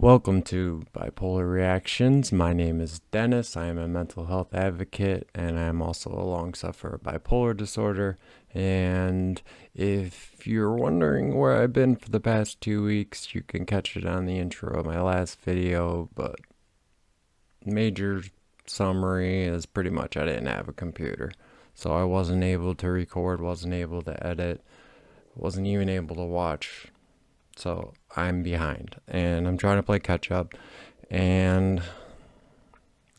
Welcome to Bipolar Reactions. My name is Dennis. I am a mental health advocate and I am also a long sufferer of bipolar disorder. And if you're wondering where I've been for the past 2 weeks, you can catch it on the intro of my last video. But major summary is pretty much I didn't have a computer. So I wasn't able to record, wasn't able to edit, wasn't even able to watch. So I'm behind and I'm trying to play catch up and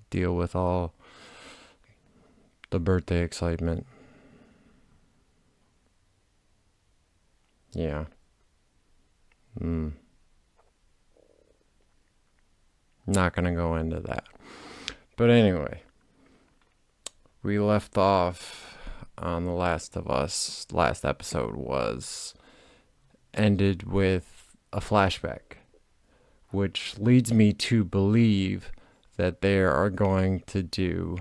deal with all the birthday excitement. Yeah. Not gonna go into that. But anyway, we left off on The Last of Us. Last episode ended with a flashback, which leads me to believe that they are going to do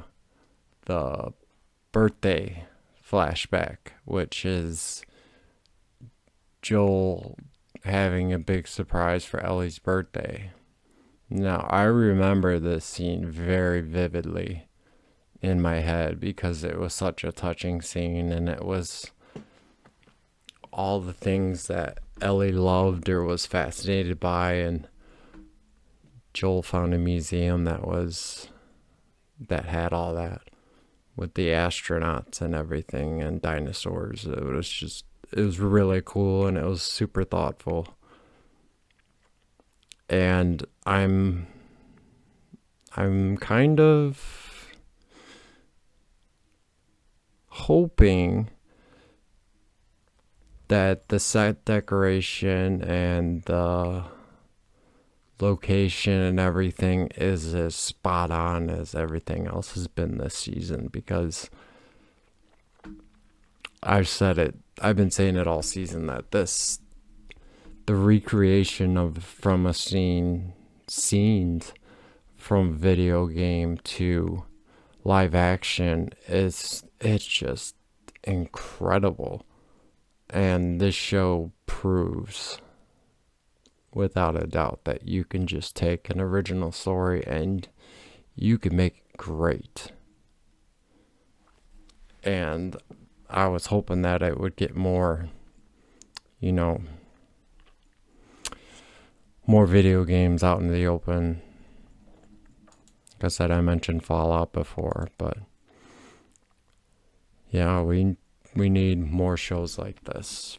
the birthday flashback, which is Joel having a big surprise for Ellie's birthday. Now, I remember this scene very vividly in my head because it was such a touching scene and it was all the things that Ellie loved or was fascinated by, and Joel found a museum that had all that with the astronauts and everything and dinosaurs. It was really cool and it was super thoughtful. And I'm kind of hoping that the set decoration and the location and everything is as spot on as everything else has been this season, because I've been saying it all season that the recreation from a scenes from video game to live action it's just incredible. And this show proves without a doubt that you can just take an original story and you can make it great. And I was hoping that it would get more, more video games out in the open. Like I said, I mentioned Fallout before, but yeah, we need more shows like this.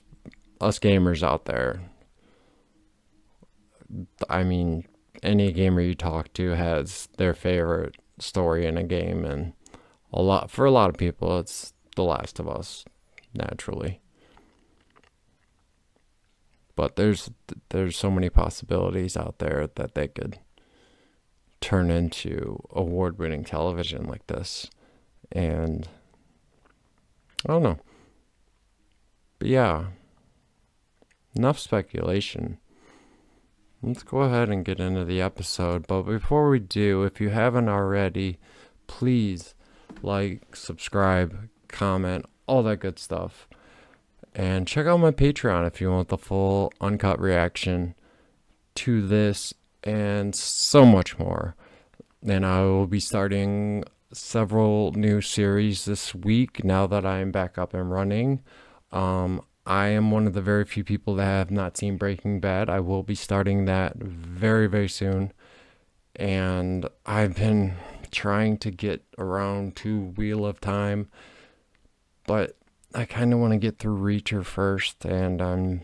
Us gamers out there. I mean, any gamer you talk to has their favorite story in a game, and for a lot of people, it's The Last of Us, naturally. But there's so many possibilities out there that they could turn into award-winning television like this, and I don't know. But yeah, enough speculation. Let's go ahead and get into the episode. But before we do, if you haven't already, please like, subscribe, comment, all that good stuff. And check out my Patreon if you want the full uncut reaction to this and so much more. And I will be starting several new series this week now that I'm back up and running. I am one of the very few people that have not seen Breaking Bad. I will be starting that very, very soon. And I've been trying to get around to Wheel of Time, but I kind of want to get through Reacher first, and I'm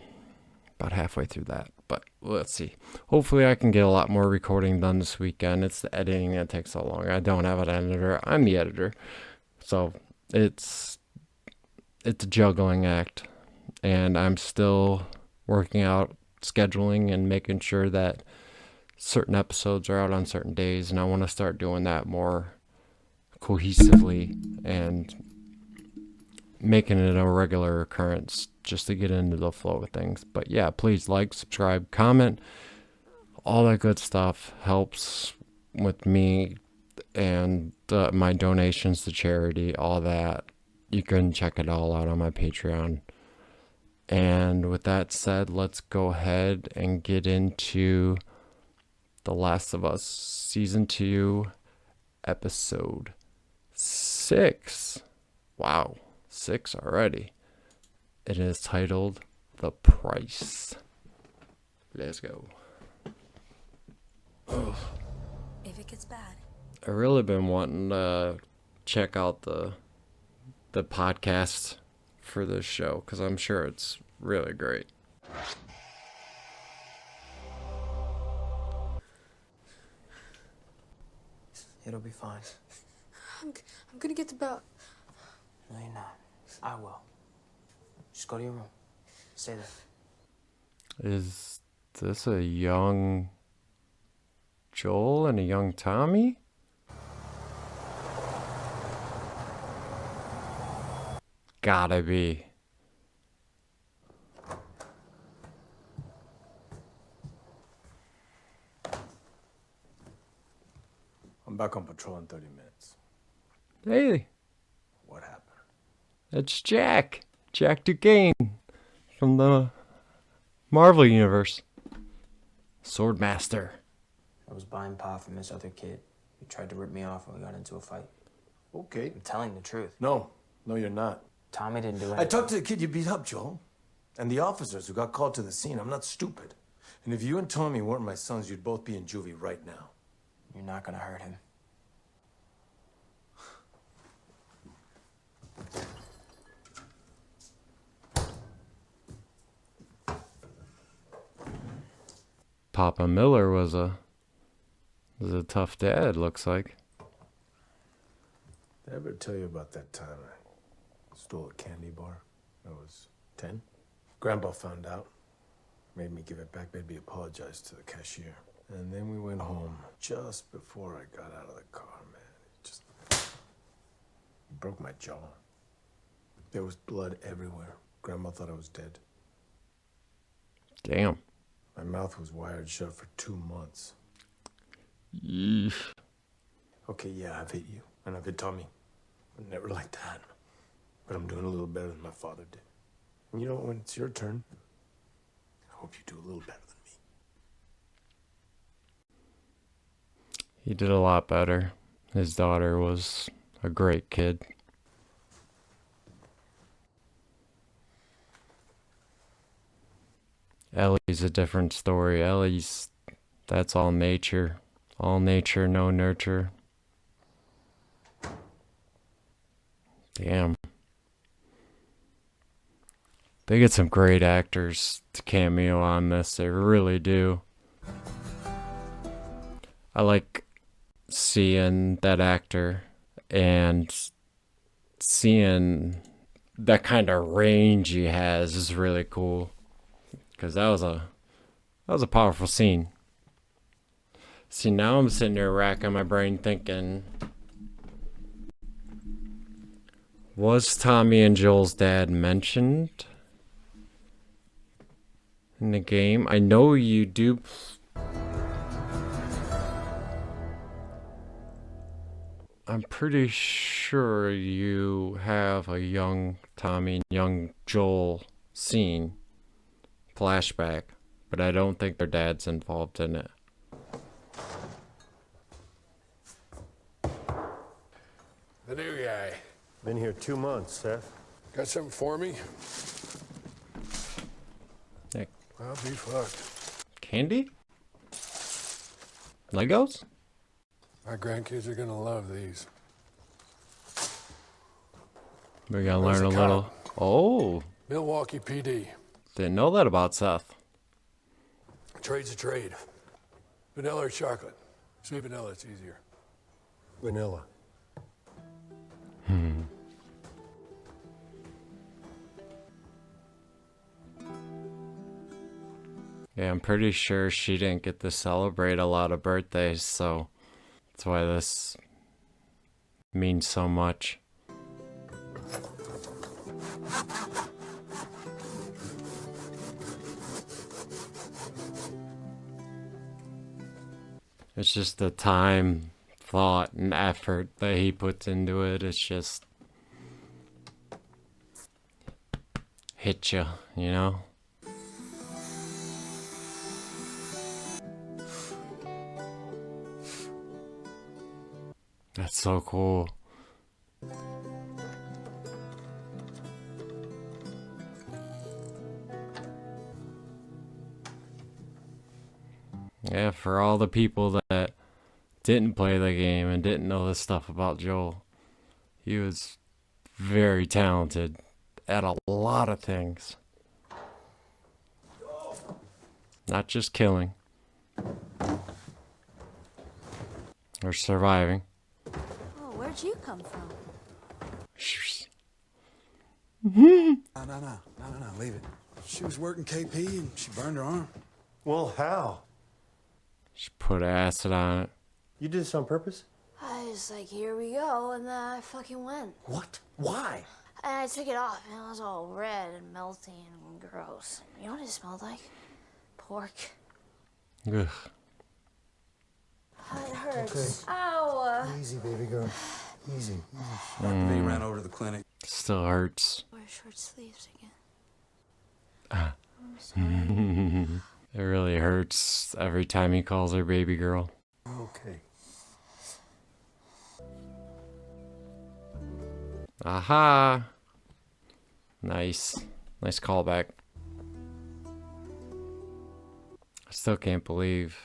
about halfway through that. But let's see. Hopefully I can get a lot more recording done this weekend. It's the editing that takes so long. I don't have an editor. I'm the editor. So it's a juggling act. And I'm still working out scheduling and making sure that certain episodes are out on certain days. And I want to start doing that more cohesively and making it a regular occurrence just to get into the flow of things. But yeah, please like, subscribe, comment. All that good stuff helps with me and my donations to charity, all that. You can check it all out on my Patreon. And with that said, let's go ahead and get into The Last of Us Season 2, Episode 6. Wow, 6 already. It is titled The Price. Let's go. Oh. If it gets bad. I've really been wanting to check out the podcast for this show because I'm sure it's really great. It'll be fine. I'm gonna get to bed. No, you're not. I will. Just go to your room. Stay there. Is this a young Joel and a young Tommy? Gotta be. I'm back on patrol in 30 minutes. Hey, What happened? it's Jack. Jack Duquesne from the Marvel Universe. Swordmaster. I was buying pot from this other kid. He tried to rip me off when we got into a fight. Okay. I'm telling the truth. No, you're not. Tommy didn't do anything. I talked to the kid you beat up, Joel. And the officers who got called to the scene. I'm not stupid. And if you and Tommy weren't my sons, you'd both be in juvie right now. You're not gonna hurt him. Papa Miller was a tough dad, looks like. Did I ever tell you about that time I stole a candy bar? I was 10. Grandpa found out. Made me give it back. Made me apologize to the cashier. And then we went home just before I got out of the car, man. It just broke my jaw. There was blood everywhere. Grandma thought I was dead. Damn. My mouth was wired shut for 2 months. Yeesh. Okay, yeah, I've hit you. And I've hit Tommy. But never like that. But I'm doing a little better than my father did. And you know, when it's your turn, I hope you do a little better than me. He did a lot better. His daughter was a great kid. Ellie's a different story. That's all nature. All nature, no nurture. Damn. They get some great actors to cameo on this. They really do. I like seeing that actor and seeing that kind of range he has is really cool. Because that was a powerful scene. See, now I'm sitting there racking my brain thinking, was Tommy and Joel's dad mentioned in the game? I know you do. I'm pretty sure you have a young Tommy, young Joel scene. Flashback, but I don't think their dad's involved in it. The new guy. Been here 2 months, Seth. Got something for me? Nick. I'll be fucked. Candy? Legos? My grandkids are gonna love these. We're gonna Where's learn a the little. cop? Oh, Milwaukee PD. didn't know that about Seth. Trade's a trade. Vanilla or chocolate? Say vanilla, it's easier. Vanilla. Yeah, I'm pretty sure she didn't get to celebrate a lot of birthdays, so that's why this means so much. It's just the time, thought, and effort that he puts into it. It's just hit you, you know? That's so cool. Yeah, for all the people that didn't play the game and didn't know this stuff about Joel, he was very talented at a lot of things. Not just killing or surviving. Oh, where'd you come from? No, leave it. She was working KP and she burned her arm. Well, how? Just put acid on it. You did this on purpose? I was like, here we go, and then I fucking went. What? Why? And I took it off, and it was all red and melty and gross. You know what it smelled like? Pork. Ugh. It hurts. Okay. Ow! Easy, baby girl. Easy. Dr. V ran over to the clinic. Still hurts. Wear short sleeves again. I'm sorry. It really hurts every time he calls her baby girl. Okay. Aha! Nice. Nice callback. I still can't believe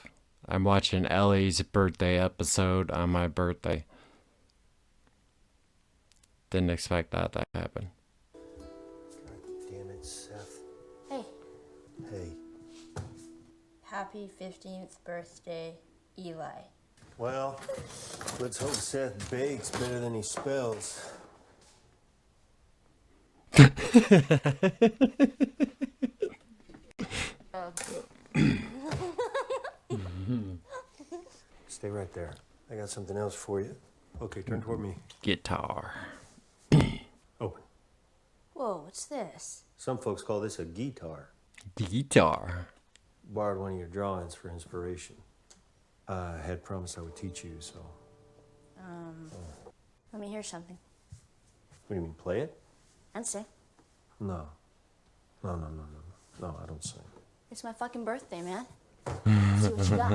I'm watching Ellie's birthday episode on my birthday. Didn't expect that to happen. God damn it, Seth. Hey. Hey. Happy 15th birthday, Eli. Well, let's hope Seth bakes better than he spells. Stay right there. I got something else for you. Okay, turn toward me. Guitar. Open. Whoa, what's this? Some folks call this a guitar. Guitar. Borrowed one of your drawings for inspiration. I had promised I would teach you, so. Let me hear something. What do you mean, play it? And sing. No. No, I don't sing. It's my fucking birthday, man. See what you got.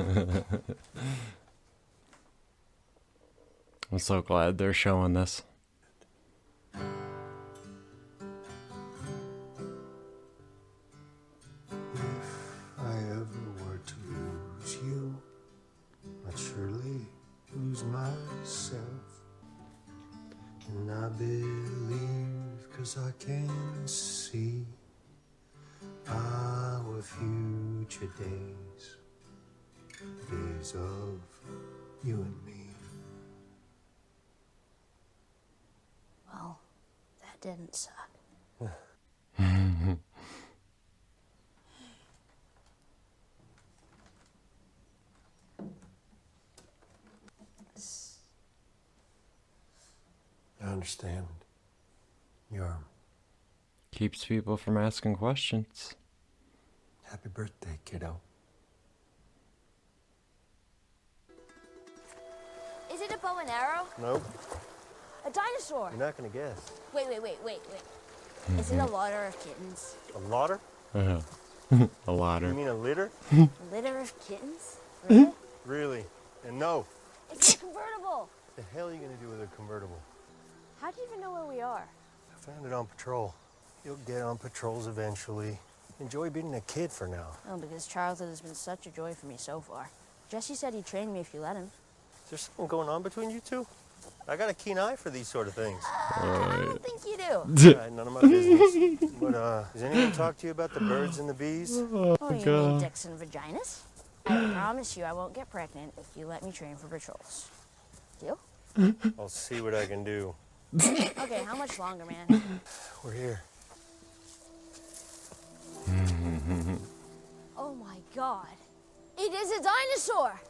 I'm so glad they're showing this. I ever were to lose you, I'd surely lose myself. And I believe, 'cause I can see our future days, days of you and me. Well, that didn't suck. I understand. Your Keeps people from asking questions. happy birthday, kiddo. Is it a bow and arrow? Nope, A dinosaur? you're not gonna guess. Wait. Is it a litter of kittens? A lotter? A You ladder. mean a litter? A litter of kittens? Really? Really? And no. It's a convertible. What the hell are you gonna do with a convertible? How do you even know where we are? I found it on patrol. You'll get on patrols eventually. Enjoy being a kid for now. Oh, because childhood has been such a joy for me so far. Jesse said he'd train me if you let him. Is there something going on between you two? I got a keen eye for these sort of things. I don't think you do. All right, none of my business. But, does anyone talk to you about the birds and the bees? Oh, you mean dicks and vaginas? I promise you I won't get pregnant if you let me train for patrols. Deal? I'll see what I can do. Okay, how much longer, man? We're here. Oh my god. It is a dinosaur!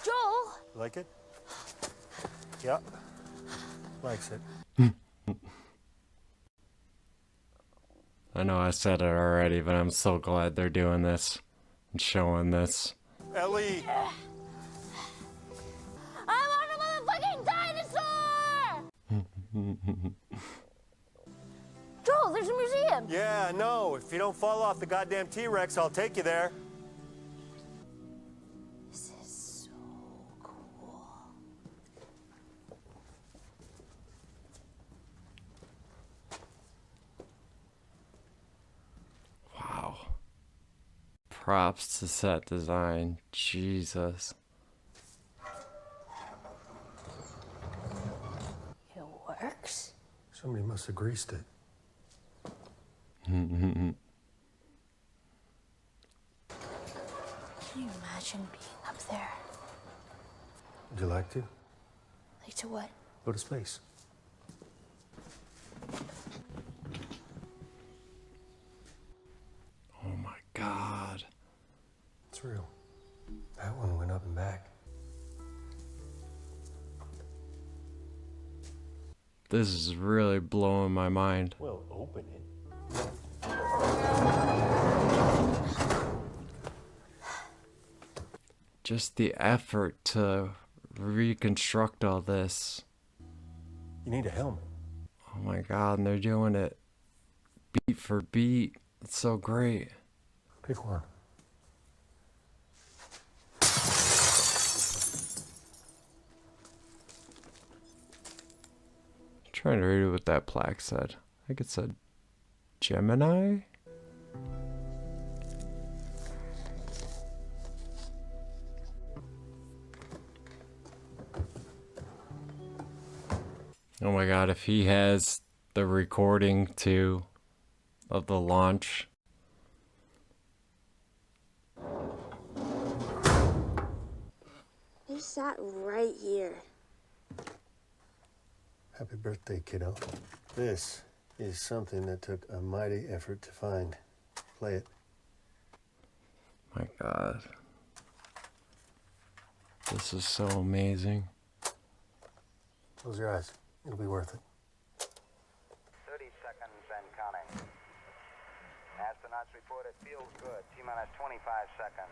Joel! Like it? Yeah. Likes it. I know I said it already, but I'm so glad they're doing this and showing this. Ellie! I'm on a motherfucking dinosaur! Joel, there's a museum! Yeah, I know. If you don't fall off the goddamn T-Rex, I'll take you there. This is so cool. Props to set design. Jesus. It works. Somebody must have greased it. Can you imagine being up there? Would you like to? Like to what? Go to space. Oh my God. It's real. That one went up and back. This is really blowing my mind. Well, open it. Just the effort to reconstruct all this. You need a helmet. Oh my God, and they're doing it beat for beat. It's so great. Pick one. I'm trying to read what that plaque said. I think it said Gemini? Oh my God, if he has the recording too of the launch. They sat right here. Happy birthday, kiddo. This is something that took a mighty effort to find. Play it. My God. This is so amazing. Close your eyes. It'll be worth it. 30 seconds and counting. Astronauts report it feels good. T-minus 25 seconds.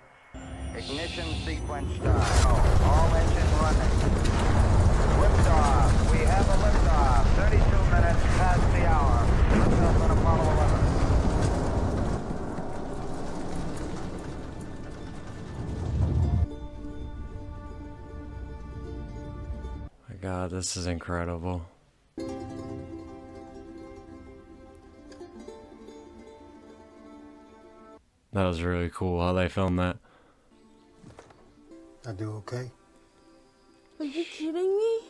Ignition sequence start. All engine running. Liftoff. We have a liftoff. 32 minutes past the hour. Liftoff on Apollo 11. My God, this is incredible. That was really cool how they filmed that. I do okay? Are you kidding me?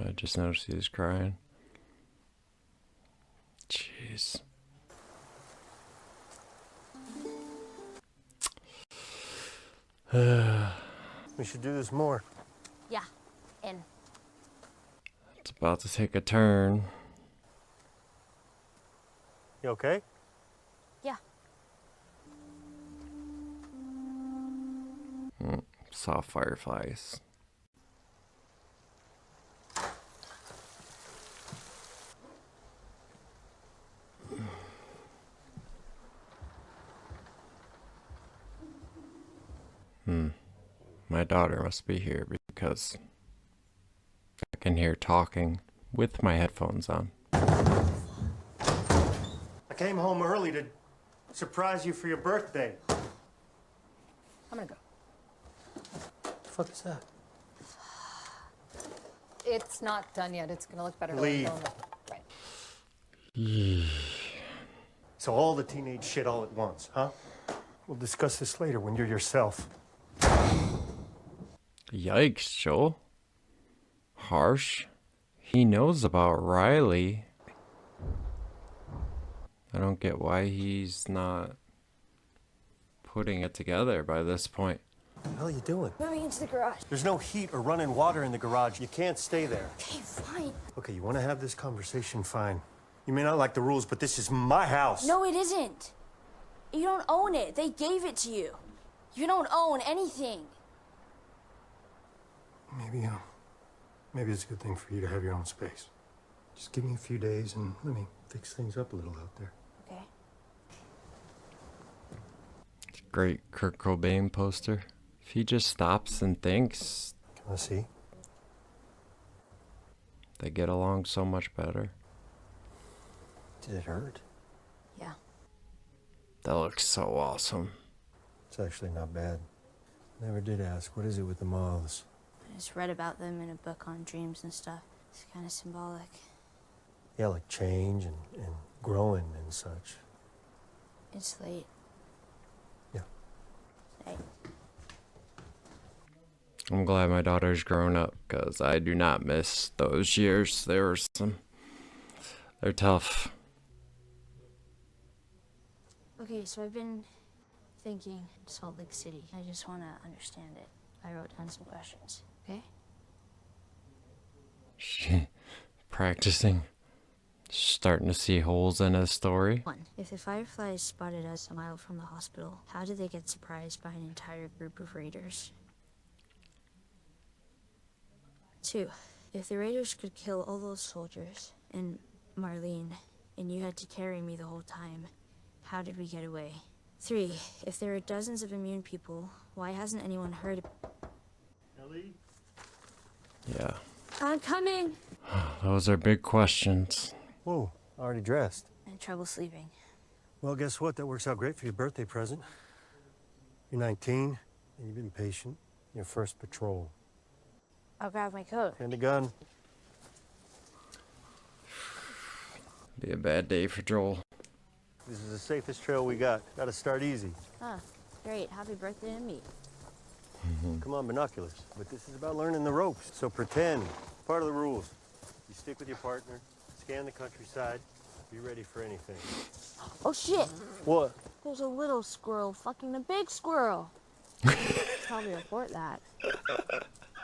I just noticed he was crying. Jeez. We should do this more. Yeah, and It's about to take a turn. You okay? yeah. Saw fireflies. My daughter must be here because I can hear talking with my headphones on. I came home early to surprise you for your birthday. I'm gonna go. What the fuck is that? It's not done yet. It's gonna look better. Leave. Right. So all the teenage shit all at once, huh? We'll discuss this later when you're yourself. Yikes, Joel. Harsh. He knows about Riley. I don't get why he's not putting it together by this point. What the hell are you doing? Moving into the garage. There's no heat or running water in the garage. You can't stay there. Okay, fine. Okay, you want to have this conversation? Fine. You may not like the rules, but this is my house. No, it isn't. You don't own it. They gave it to you. You don't own anything. Maybe it's a good thing for you to have your own space. Just give me a few days and let me fix things up a little out there. Okay. Great Kurt Cobain poster. If he just stops and thinks, Can I see? they get along so much better. Did it hurt? Yeah. That looks so awesome. It's actually not bad. Never did ask, what is it with the moths? I just read about them in a book on dreams and stuff. It's kind of symbolic. Yeah, like change and growing and such. It's late. Yeah. Hey. I'm glad my daughter's grown up because I do not miss those years. They're tough. Okay, so I've been thinking Salt Lake City. I just want to understand it. I wrote down some questions, okay? Practicing. Starting to see holes in his story. 1. If the Fireflies spotted us a mile from the hospital, how did they get surprised by an entire group of raiders? 2. If the raiders could kill all those soldiers and Marlene, and you had to carry me the whole time, how did we get away? 3. If there are dozens of immune people, why hasn't anyone heard of... Ellie? Yeah. I'm coming! Those are big questions. Whoa, already dressed. I had trouble sleeping. Well, guess what? That works out great for your birthday present. You're 19, and you've been patient. Your first patrol. I'll grab my coat. And a gun. Be a bad day for Joel. This is the safest trail we got. Gotta start easy. Ah, great. Happy birthday to me. Come on, binoculars. But this is about learning the ropes. So pretend. Part of the rules. You stick with your partner, scan the countryside, be ready for anything. Oh, shit! What? There's a little squirrel fucking a big squirrel. Probably report that.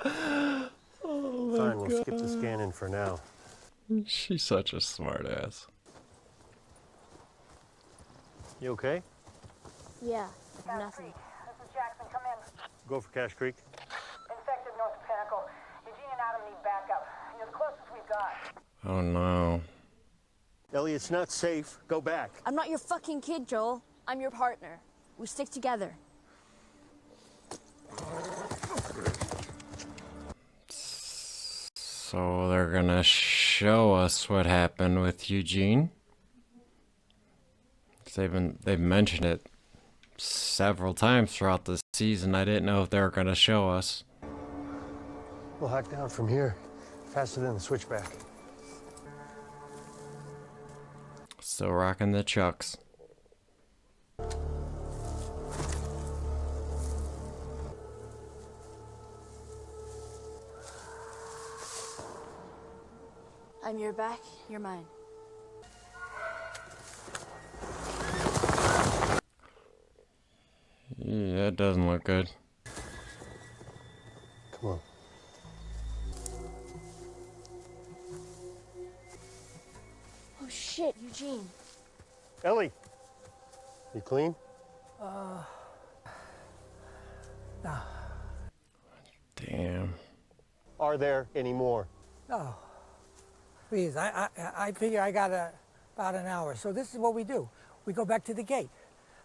Fine, we'll skip the scanning for now. She's such a smart ass. You okay? Yeah, nothing. This is Jackson. Come in. Go for Cache Creek. Infected North Pinnacle. Eugene and Adam need backup. You're the closest we've got. Oh no. Ellie, it's not safe. Go back. I'm not your fucking kid, Joel. I'm your partner. We stick together. So they're gonna show us what happened with Eugene. 'Cause they've mentioned it several times throughout the season. I didn't know if they were gonna show us. We'll hack down from here. Faster than the switchback. Still rocking the chucks. I'm your back, you're mine. Yeah, that doesn't look good. Come on. Oh shit, Eugene. Ellie! You clean? No. Damn. Are there any more? No. Please, I figure I got about an hour. So this is what we do. We go back to the gate.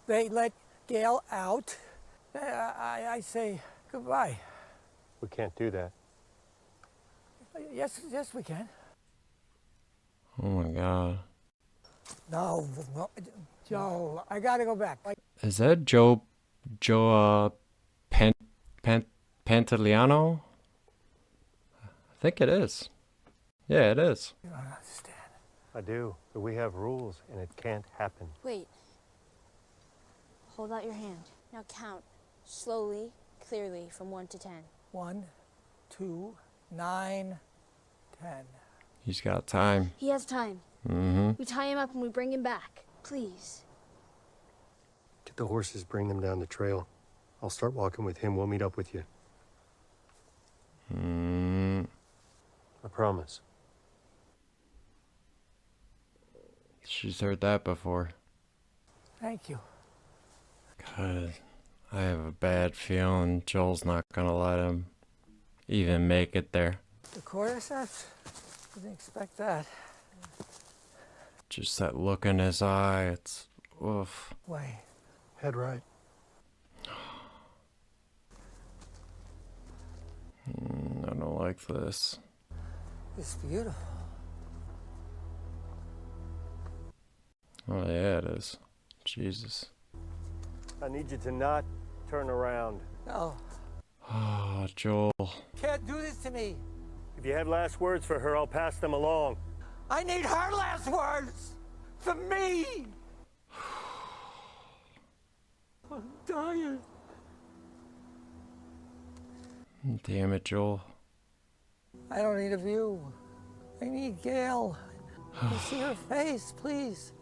They let Gail out. I say goodbye. We can't do that. Yes, we can. Oh my god. No, Joe, I gotta go back. Is that Joe Pantoliano? I think it is. Yeah, it is. You don't understand. I do, but we have rules, and it can't happen. Wait. Hold out your hand. Now count slowly, clearly, from 1 to 10. 1, 2, 9, 10. He's got time. He has time. Mm-hmm. We tie him up and we bring him back. Please. Get the horses, bring them down the trail. I'll start walking with him. We'll meet up with you. I promise. She's heard that before. Thank you. God, I have a bad feeling Joel's not gonna let him even make it there. The cordyceps? Didn't expect that. Just that look in his eye, it's oof. Wait. Head right. I don't like this. It's beautiful. Oh yeah, it is. Jesus. I need you to not turn around. No. Oh, Joel. Can't do this to me. If you have last words for her, I'll pass them along. I need her last words. for me! I'm dying. Damn it, Joel. I don't need a view. I need Gail. To see her face, please.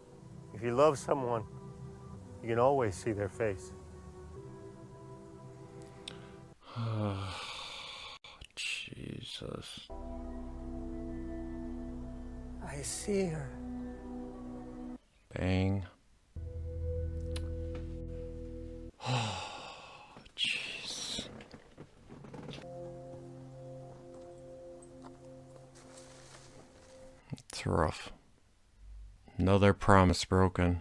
If you love someone, you can always see their face. Jesus. I see her. Bang. Jeez. It's rough. Another promise broken.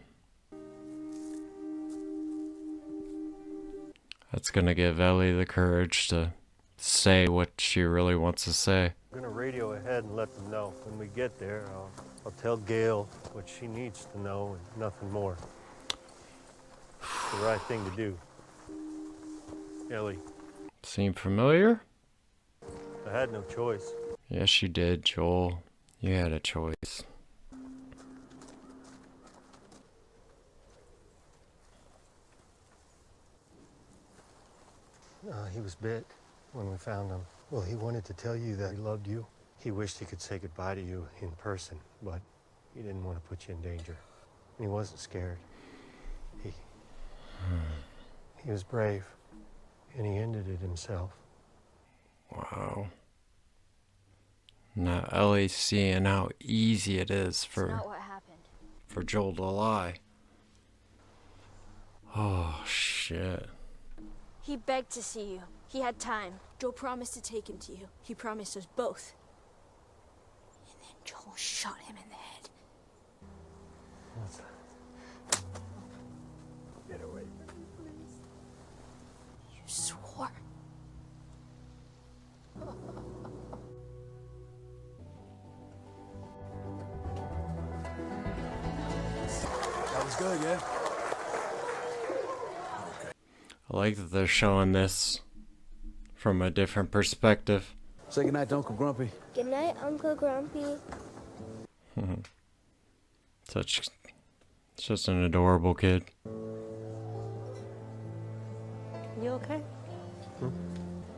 That's gonna give Ellie the courage to say what she really wants to say. I'm gonna radio ahead and let them know. When we get there, I'll tell Gail what she needs to know and nothing more. It's the right thing to do. Ellie, Seem familiar? I had no choice. Yes, you did, Joel. You had a choice. He was bit when we found him. Well, he wanted to tell you that he loved you. He wished he could say goodbye to you in person, but he didn't want to put you in danger. And he wasn't scared. He was brave, and he ended it himself. Wow. Now Ellie's seeing how easy it is It's not what happened. for Joel to lie. Oh, shit. He begged to see you. He had time. Joel promised to take him to you. He promised us both. And then Joel shot him in the head. Get away. You swore. That was good, yeah? I like that they're showing this from a different perspective. Say goodnight to Uncle Grumpy. Good night, Uncle Grumpy. It's just an adorable kid. You okay?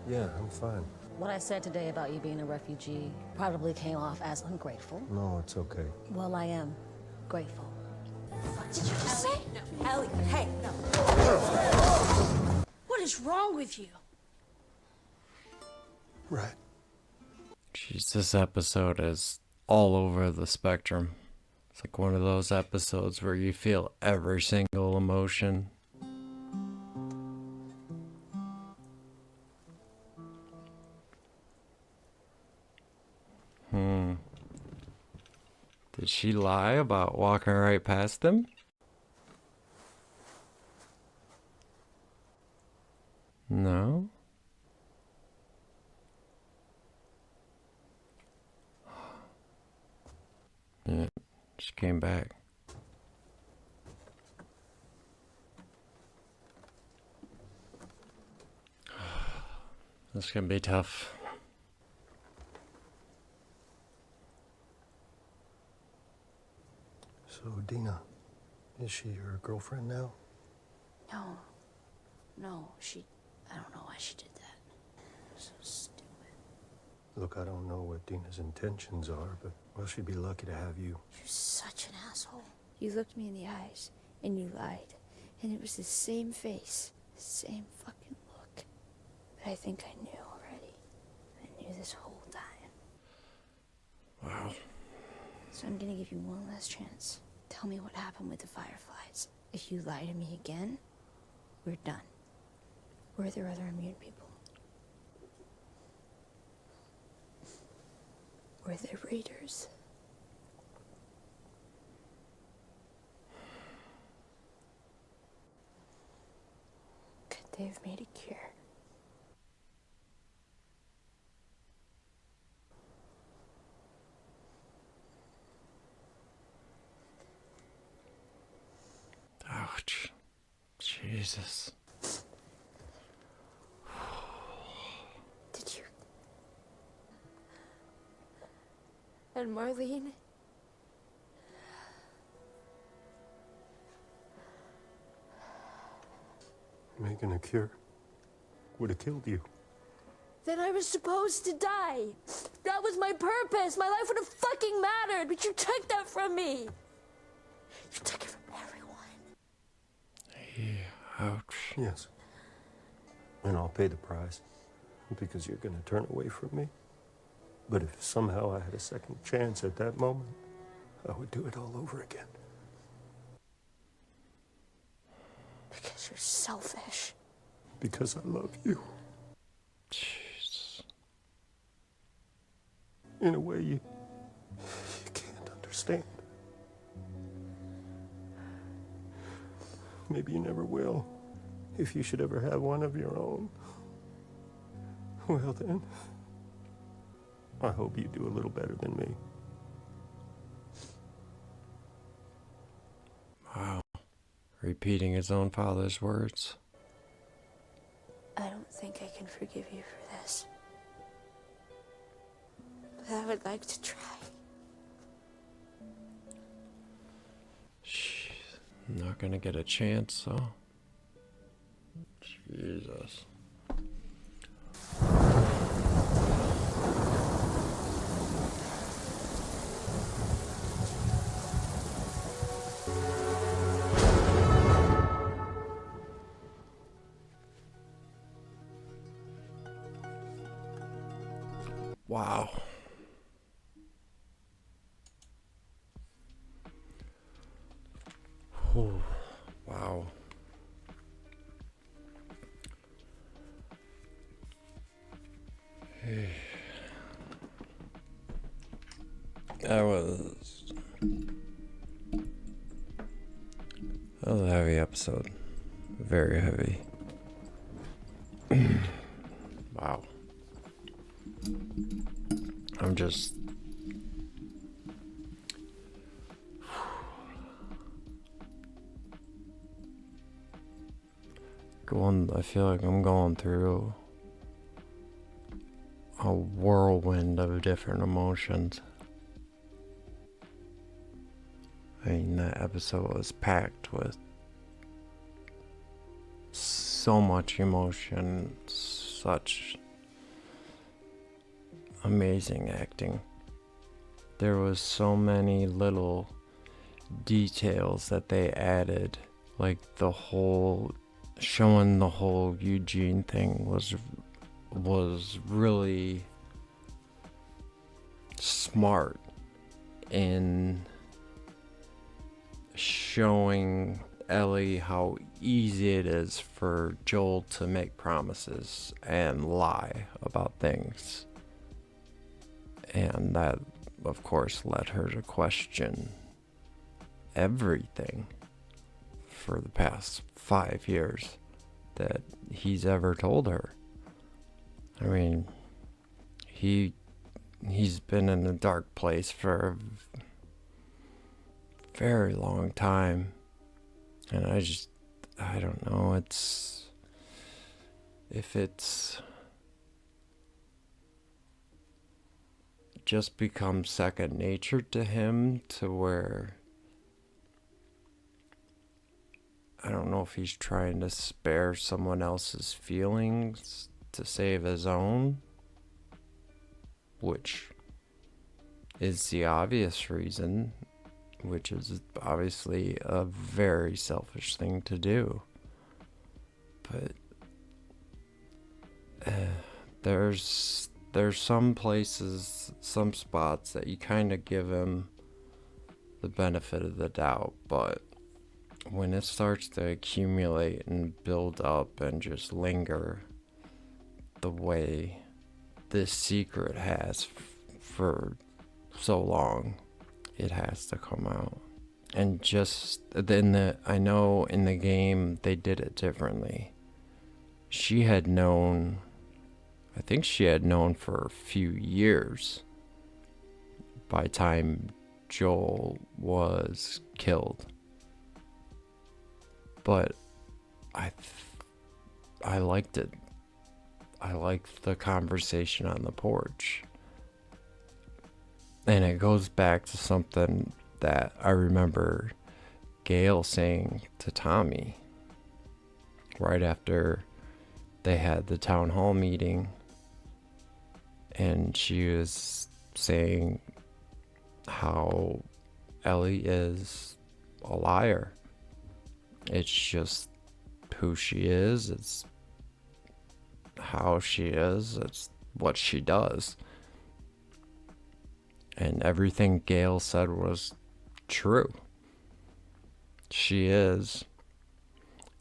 Yeah, I'm fine. What I said today about you being a refugee probably came off as ungrateful. No, it's okay. Well, I am grateful. What did you just say? No. Ellie, hey, no. What is wrong with you? Right. Jeez, this episode is all over the spectrum. It's like one of those episodes where you feel every single emotion. Did she lie about walking right past him? No? Yeah, she came back. This is gonna be tough. So, Dina, is she your girlfriend now? No. No, I don't know why she did that. So stupid. Look, I don't know what Dina's intentions are, but, well, she'd be lucky to have you. You're such an asshole. You looked me in the eyes, and you lied. And it was the same face, the same fucking look. But I think I knew already. I knew this whole time. Wow. So I'm gonna give you one last chance. Tell me what happened with the fireflies. If you lie to me again, we're done. Were there other immune people? Were there raiders? Could they have made a cure? Ouch. Jesus. Did you? And Marlene? Making a cure would have killed you. Then I was supposed to die. That was my purpose. My life would have fucking mattered, but you took that from me. You took it from everyone. Ouch. Yes. And I'll pay the price because you're going to turn away from me. But if somehow I had a second chance at that moment, I would do it all over again. Because you're selfish. Because I love you. Jeez. In a way you can't understand. Maybe you never will, if you should ever have one of your own. Well then, I hope you do a little better than me. Wow. Repeating his own father's words. I don't think I can forgive you for this. But I would like to try. She's not gonna get a chance, so. Jesus. Wow. Whew. Wow. That was a heavy episode. Very heavy. Wow. I'm just I feel like I'm going through a whirlwind of different emotions. I mean, that episode was packed with so much emotion, such amazing acting. There was so many little details that they added, like showing the whole Eugene thing was really smart in showing Ellie how easy it is for Joel to make promises and lie about things. And that, of course, led her to question everything for the past 5 years that he's ever told her. I mean, he's been in a dark place for a very long time. And I don't know, if it's just become second nature to him, to where I don't know if he's trying to spare someone else's feelings to save his own, which is the obvious reason, which is obviously a very selfish thing to do. But there's some places, some spots that you kind of give him the benefit of the doubt, but when it starts to accumulate and build up and just linger the way this secret has for so long, it has to come out. And just then, I know in the game they did it differently. She had known, I think she had known for a few years by the time Joel was killed. But I liked it. I liked the conversation on the porch. And it goes back to something that I remember Gail saying to Tommy. right after they had the town hall meeting, and she was saying how Ellie is a liar. It's just who she is, it's how she is, it's what she does. And everything Gail said was true. She is.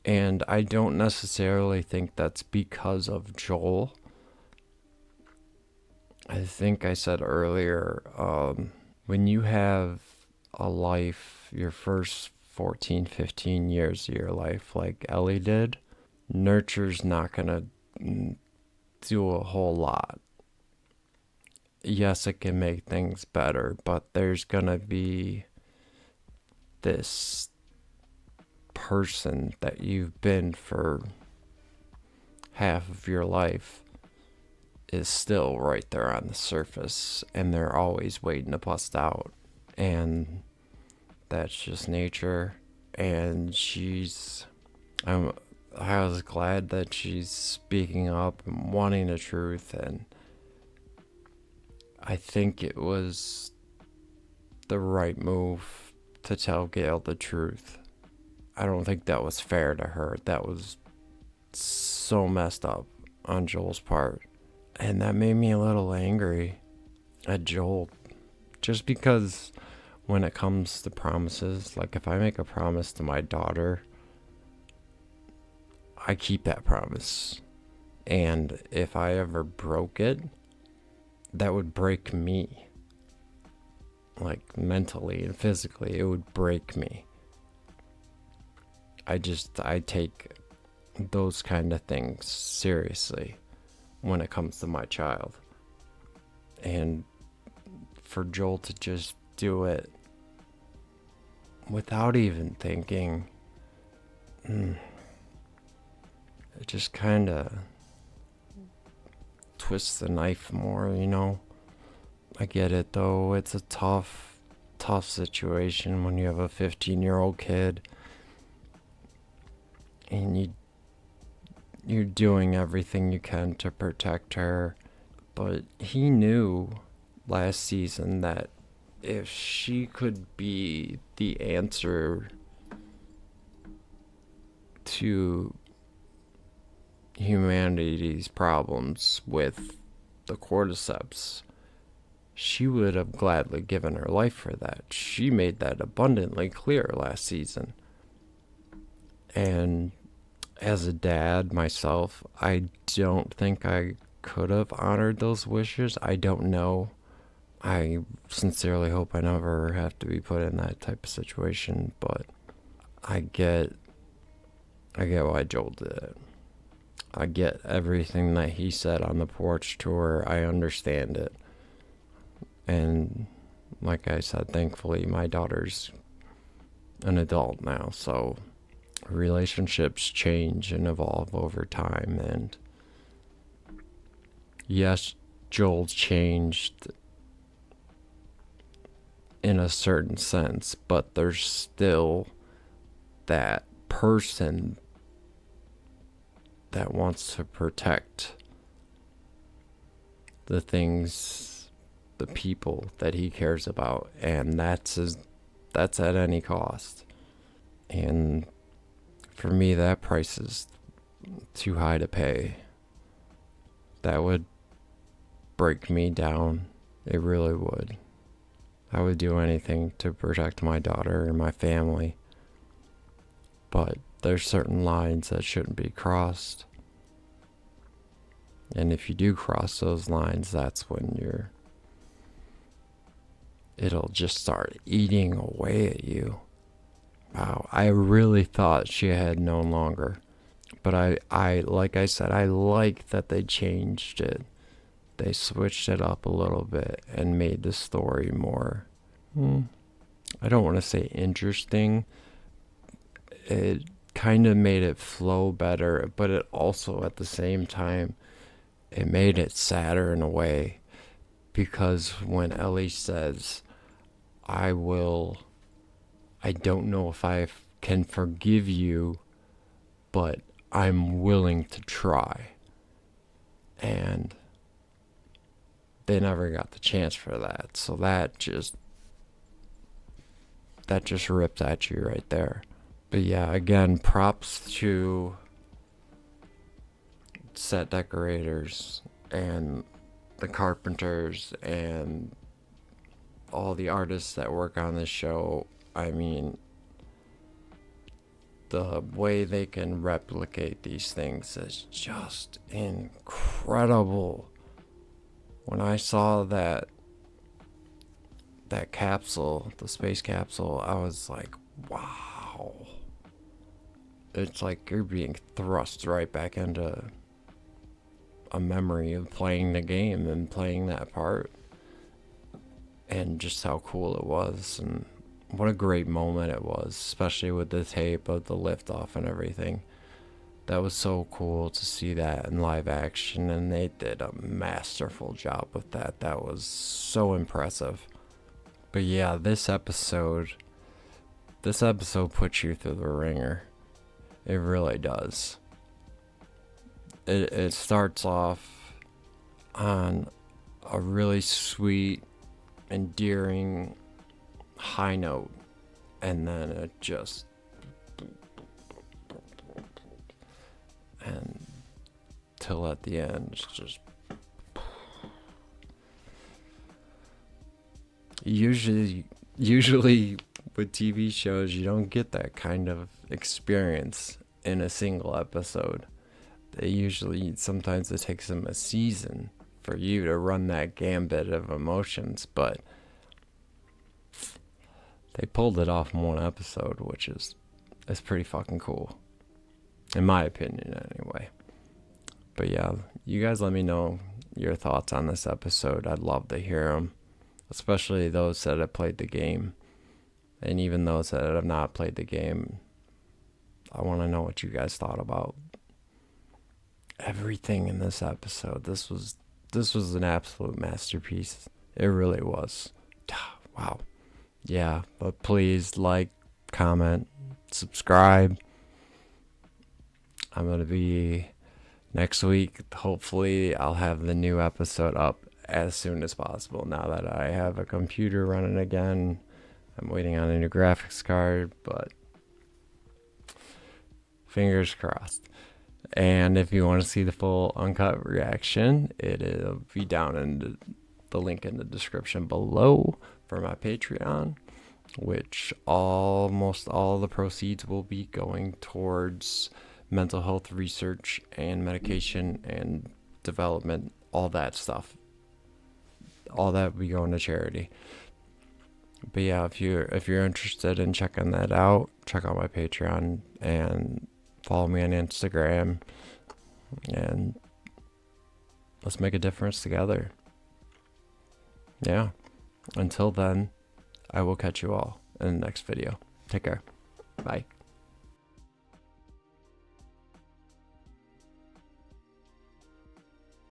And I don't necessarily think that's because of Joel. I think I said earlier, when you have a life, your first 14, 15 years of your life like Ellie did, nurture's not going to do a whole lot. Yes, it can make things better, but there's going to be this person that you've been for half of your life is still right there on the surface, and they're always waiting to bust out. And that's just nature. And I was glad that she's speaking up and wanting the truth, and I think it was the right move to tell Gail the truth. I don't think that was fair to her. That was so messed up on Joel's part. And that made me a little angry at Joel. Just because when it comes to promises, like if I make a promise to my daughter, I keep that promise. And if I ever broke it, that would break me. Like mentally and physically, it would break me. I take those kind of things seriously when it comes to my child. And for Joel to just do it without even thinking, it just kind of twists the knife more, you know. I get it though. It's a tough situation when you have a 15-year-old kid and you're doing everything you can to protect her. But he knew last season that if she could be the answer to humanity's problems with the cordyceps, she would have gladly given her life for that. She made that abundantly clear last season. And as a dad myself, I don't think I could have honored those wishes. I don't know. I sincerely hope I never have to be put in that type of situation, but I get why Joel did it. I get everything that he said on the porch tour. I understand it. And like I said, thankfully my daughter's an adult now, so relationships change and evolve over time. And yes, Joel's changed in a certain sense, but there's still that person that wants to protect the things, the people that he cares about, and that's at any cost. And for me, that price is too high to pay. That would break me down. It really would. I would do anything to protect my daughter and my family. But there's certain lines that shouldn't be crossed. And if you do cross those lines, that's when it'll just start eating away at you. Wow, I really thought she had known longer. But I like I said, I like that they changed it. They switched it up a little bit and made the story more, I don't want to say interesting. It kind of made it flow better, but it also at the same time, it made it sadder in a way. Because when Ellie says, I don't know if I can forgive you, but I'm willing to try. And they never got the chance for that. So that just rips at you right there. But yeah, again, props to set decorators and the carpenters and all the artists that work on this show. I mean, the way they can replicate these things is just incredible. When I saw that capsule, the space capsule, I was like, wow. It's like you're being thrust right back into a memory of playing the game and playing that part, and just how cool it was, and what a great moment it was, especially with the tape of the liftoff and everything. That was so cool to see that in live action, and they did a masterful job with that. That was so impressive. But yeah, this episode puts you through the ringer. It really does. It starts off on a really sweet, endearing high note, and then it just, and till at the end, it's just, usually with TV shows, you don't get that kind of experience in a single episode. Sometimes it takes them a season for you to run that gambit of emotions, but they pulled it off in one episode, which is pretty fucking cool, in my opinion anyway. But yeah, you guys let me know your thoughts on this episode. I'd love to hear them, especially those that have played the game, and even those that have not played the game. I want to know what you guys thought about everything in this episode. This was an absolute masterpiece. It really was. Wow. Yeah, but please like, comment, subscribe. I'm going to be next week. Hopefully I'll have the new episode up as soon as possible now that I have a computer running again. I'm waiting on a new graphics card, but fingers crossed. And if you want to see the full uncut reaction, it'll be down in the link in the description below for my Patreon, which almost all the proceeds will be going towards mental health research and medication and development, all that stuff. All that will be going to charity. But yeah, if you're interested in checking that out, check out my Patreon and follow me on Instagram, and let's make a difference together. Yeah. Until then, I will catch you all in the next video. Take care. Bye.